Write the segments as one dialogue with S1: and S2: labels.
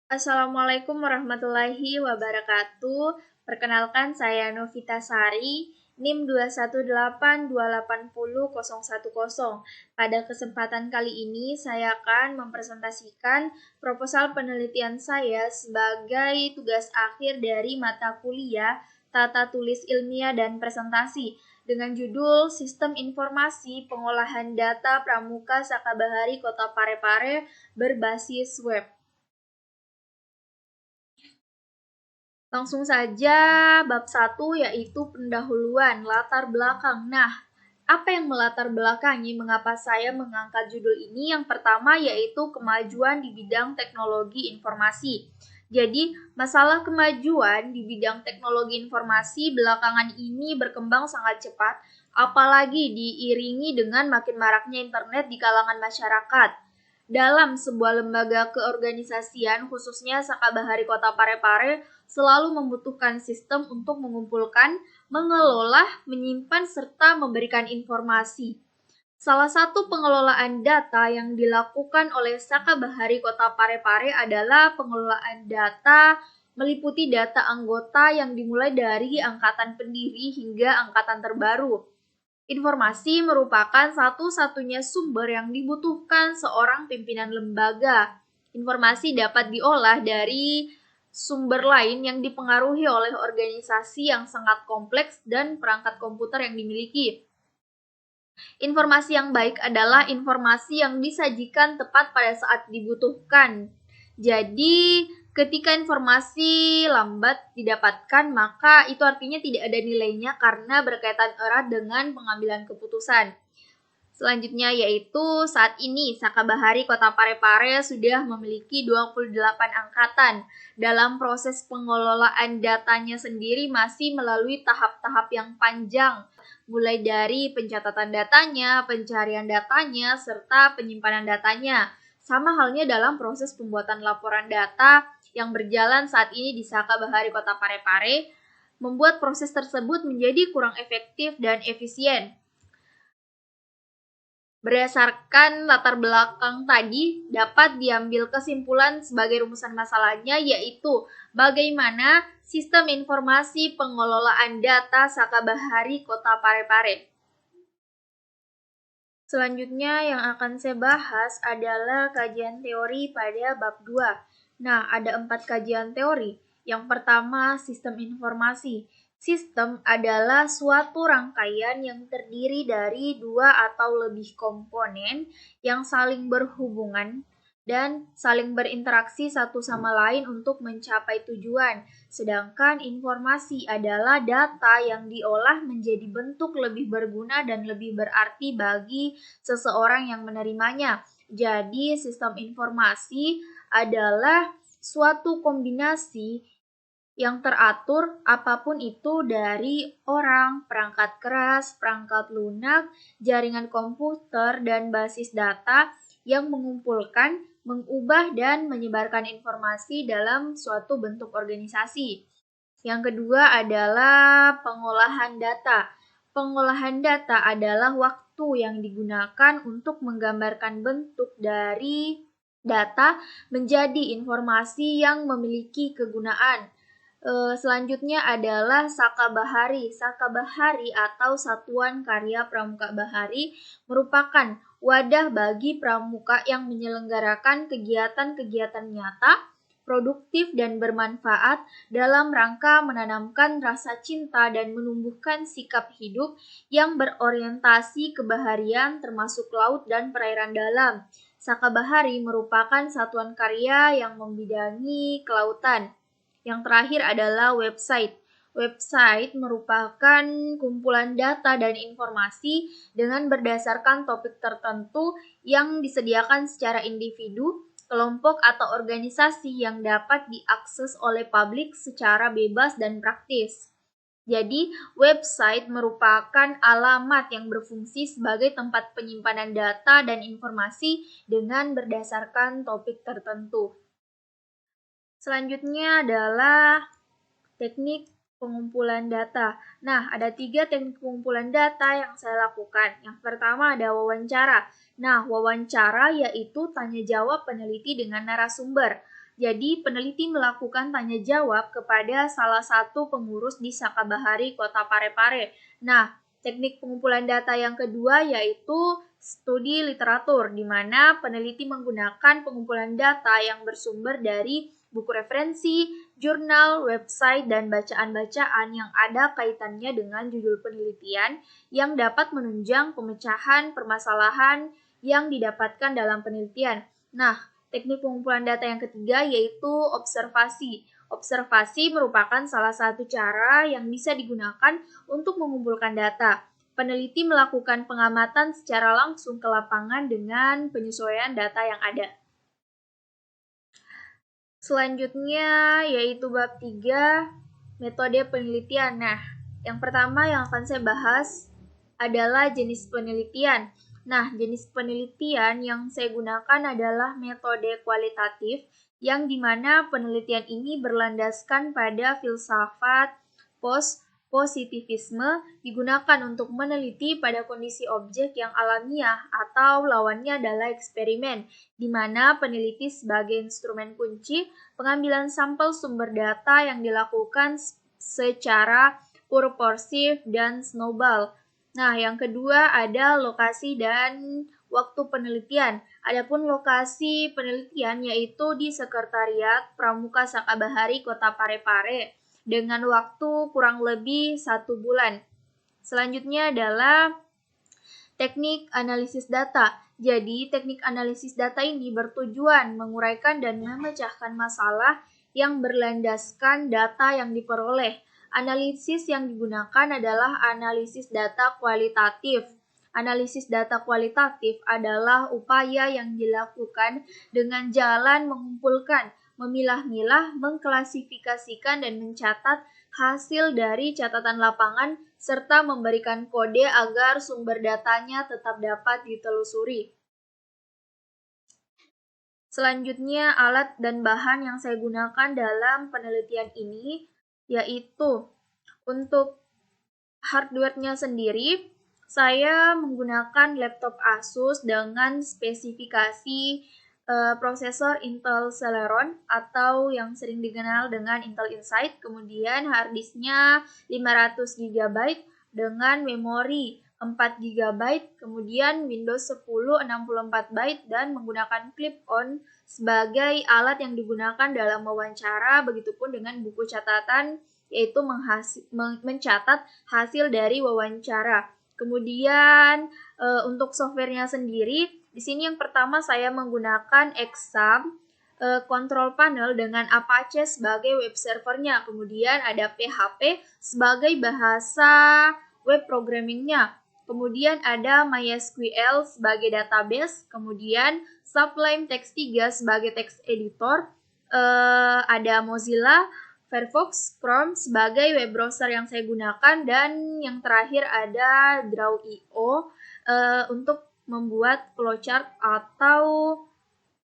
S1: Assalamualaikum warahmatullahi wabarakatuh. Perkenalkan saya Novita Sari, NIM 218280010. Pada kesempatan kali ini saya akan mempresentasikan proposal penelitian saya sebagai tugas akhir dari mata kuliah Tata Tulis Ilmiah dan Presentasi dengan judul Sistem Informasi Pengolahan Data Pramuka Sakabahari Kota Parepare berbasis web. Langsung saja bab 1 yaitu pendahuluan, latar belakang. Nah, apa yang melatar belakangi mengapa saya mengangkat judul ini? Yang pertama yaitu kemajuan di bidang teknologi informasi. Jadi, masalah kemajuan di bidang teknologi informasi belakangan ini berkembang sangat cepat, apalagi diiringi dengan makin maraknya internet di kalangan masyarakat. Dalam sebuah lembaga keorganisasian, khususnya Sakabahari Kota Parepare, selalu membutuhkan sistem untuk mengumpulkan, mengelola, menyimpan, serta memberikan informasi. Salah satu pengelolaan data yang dilakukan oleh Sakabahari Kota Parepare adalah pengelolaan data meliputi data anggota yang dimulai dari angkatan pendiri hingga angkatan terbaru. Informasi merupakan satu-satunya sumber yang dibutuhkan seorang pimpinan lembaga. Informasi dapat diolah dari sumber lain yang dipengaruhi oleh organisasi yang sangat kompleks dan perangkat komputer yang dimiliki. Informasi yang baik adalah informasi yang disajikan tepat pada saat dibutuhkan. Jadi, ketika informasi lambat didapatkan, maka itu artinya tidak ada nilainya karena berkaitan erat dengan pengambilan keputusan. Selanjutnya yaitu saat ini Sakabahari Kota Parepare sudah memiliki 28 angkatan. Dalam proses pengelolaan datanya sendiri masih melalui tahap-tahap yang panjang, mulai dari pencatatan datanya, pencarian datanya, serta penyimpanan datanya. Sama halnya dalam proses pembuatan laporan data yang berjalan saat ini di Sakabahari Kota Parepare, membuat proses tersebut menjadi kurang efektif dan efisien. Berdasarkan latar belakang tadi, dapat diambil kesimpulan sebagai rumusan masalahnya, yaitu bagaimana sistem informasi pengelolaan data Sakabahari Kota Parepare. Selanjutnya yang akan saya bahas adalah kajian teori pada bab 2. Nah, ada 4 kajian teori. Yang pertama, sistem informasi. Sistem adalah suatu rangkaian yang terdiri dari 2 atau lebih komponen yang saling berhubungan dan saling berinteraksi satu sama lain untuk mencapai tujuan. Sedangkan informasi adalah data yang diolah menjadi bentuk lebih berguna dan lebih berarti bagi seseorang yang menerimanya. Jadi, sistem informasi adalah suatu kombinasi yang teratur apapun itu dari orang, perangkat keras, perangkat lunak, jaringan komputer, dan basis data yang mengumpulkan, mengubah, dan menyebarkan informasi dalam suatu bentuk organisasi. Yang kedua adalah pengolahan data. Pengolahan data adalah waktu yang digunakan untuk menggambarkan bentuk dari data menjadi informasi yang memiliki kegunaan. Selanjutnya adalah Sakabahari. Sakabahari atau Satuan Karya Pramuka Bahari merupakan wadah bagi pramuka yang menyelenggarakan kegiatan-kegiatan nyata, produktif dan bermanfaat dalam rangka menanamkan rasa cinta dan menumbuhkan sikap hidup yang berorientasi kebaharian termasuk laut dan perairan dalam. Sakabahari merupakan satuan karya yang membidangi kelautan. Yang terakhir adalah website. Website merupakan kumpulan data dan informasi dengan berdasarkan topik tertentu yang disediakan secara individu, kelompok atau organisasi yang dapat diakses oleh publik secara bebas dan praktis. Jadi, website merupakan alamat yang berfungsi sebagai tempat penyimpanan data dan informasi dengan berdasarkan topik tertentu. Selanjutnya adalah teknik pengumpulan data. Nah, ada 3 teknik pengumpulan data yang saya lakukan. Yang pertama ada wawancara. Nah, wawancara yaitu tanya jawab peneliti dengan narasumber. Jadi, peneliti melakukan tanya jawab kepada salah satu pengurus di Sakabahari Kota Parepare. Nah, teknik pengumpulan data yang kedua yaitu studi literatur, di mana peneliti menggunakan pengumpulan data yang bersumber dari buku referensi, jurnal, website, dan bacaan-bacaan yang ada kaitannya dengan judul penelitian yang dapat menunjang pemecahan permasalahan yang didapatkan dalam penelitian. Nah, teknik pengumpulan data yang ketiga yaitu observasi. Observasi merupakan salah satu cara yang bisa digunakan untuk mengumpulkan data. Peneliti melakukan pengamatan secara langsung ke lapangan dengan penyesuaian data yang ada. Selanjutnya yaitu bab 3, metode penelitian. Nah, yang pertama yang akan saya bahas adalah jenis penelitian. Nah, jenis penelitian yang saya gunakan adalah metode kualitatif, yang dimana penelitian ini berlandaskan pada filsafat positivisme, digunakan untuk meneliti pada kondisi objek yang alamiah atau lawannya adalah eksperimen, di mana peneliti sebagai instrumen kunci pengambilan sampel sumber data yang dilakukan secara purposif dan snowball. Nah, yang kedua ada lokasi dan waktu penelitian. Adapun lokasi penelitian yaitu di Sekretariat Pramuka Sakabahari Kota Parepare dengan waktu kurang lebih 1 bulan. Selanjutnya adalah teknik analisis data. Jadi, teknik analisis data ini bertujuan menguraikan dan memecahkan masalah yang berlandaskan data yang diperoleh. Analisis yang digunakan adalah analisis data kualitatif. Analisis data kualitatif adalah upaya yang dilakukan dengan jalan mengumpulkan, memilah-milah, mengklasifikasikan, dan mencatat hasil dari catatan lapangan serta memberikan kode agar sumber datanya tetap dapat ditelusuri. Selanjutnya, alat dan bahan yang saya gunakan dalam penelitian ini yaitu untuk hardware-nya sendiri, saya menggunakan laptop Asus dengan spesifikasi prosesor Intel Celeron atau yang sering dikenal dengan Intel Inside. Kemudian hard disk-nya 500 GB dengan memori 4 GB, kemudian Windows 10 64 byte dan menggunakan clip-on sebagai alat yang digunakan dalam wawancara, begitupun dengan buku catatan yaitu mencatat hasil dari wawancara. Kemudian untuk softwarenya sendiri, di sini yang pertama saya menggunakan Exam Control Panel dengan Apache sebagai web servernya. Kemudian ada PHP sebagai bahasa web programmingnya. Kemudian ada MySQL sebagai database. Kemudian Sublime Text 3 sebagai text editor. Ada Mozilla Firefox, Chrome sebagai web browser yang saya gunakan, dan yang terakhir ada Draw.io untuk membuat flowchart atau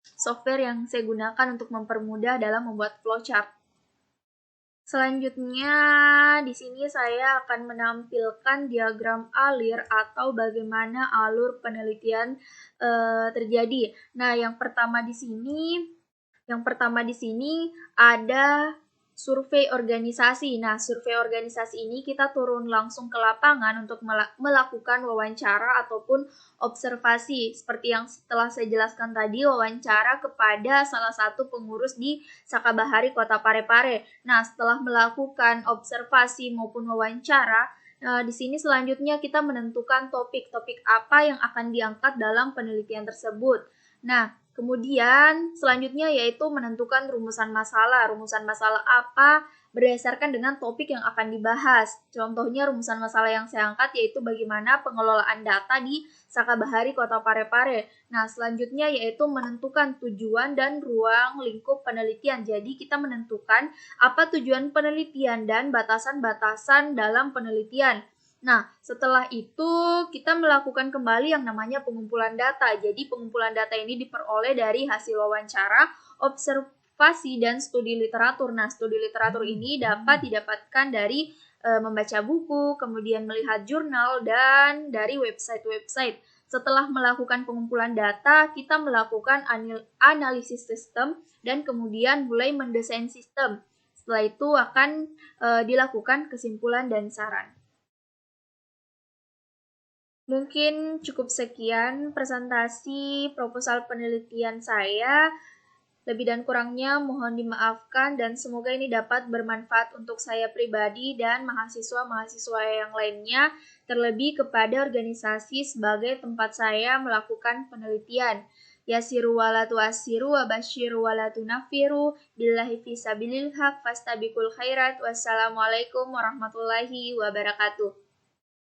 S1: software yang saya gunakan untuk mempermudah dalam membuat flowchart. Selanjutnya, di sini saya akan menampilkan diagram alir atau bagaimana alur penelitian terjadi. Nah, yang pertama di sini ada survei organisasi. Nah, survei organisasi ini kita turun langsung ke lapangan untuk melakukan wawancara ataupun observasi. Seperti yang setelah saya jelaskan tadi, wawancara kepada salah satu pengurus di Sakabahari Kota Parepare. Nah, setelah melakukan observasi maupun wawancara, di sini selanjutnya kita menentukan topik-topik apa yang akan diangkat dalam penelitian tersebut. Nah, kemudian selanjutnya yaitu menentukan rumusan masalah. Rumusan masalah apa berdasarkan dengan topik yang akan dibahas. Contohnya rumusan masalah yang saya angkat yaitu bagaimana pengelolaan data di Sakabahari Kota Parepare. Nah, selanjutnya yaitu menentukan tujuan dan ruang lingkup penelitian. Jadi kita menentukan apa tujuan penelitian dan batasan-batasan dalam penelitian. Nah, setelah itu kita melakukan kembali yang namanya pengumpulan data. Jadi pengumpulan data ini diperoleh dari hasil wawancara, observasi, dan studi literatur. Nah, studi literatur ini dapat didapatkan dari membaca buku, kemudian melihat jurnal, dan dari website-website. Setelah melakukan pengumpulan data, kita melakukan analisis sistem dan kemudian mulai mendesain sistem. Setelah itu akan dilakukan kesimpulan dan saran. Mungkin cukup sekian presentasi proposal penelitian saya. Lebih dan kurangnya mohon dimaafkan dan semoga ini dapat bermanfaat untuk saya pribadi dan mahasiswa-mahasiswa yang lainnya, terlebih kepada organisasi sebagai tempat saya melakukan penelitian. Yasiru wala tu'assiru wa basyiru wala tunafiru billahi fisabilil haq fastabikul khairat. Wassalamualaikum warahmatullahi wabarakatuh.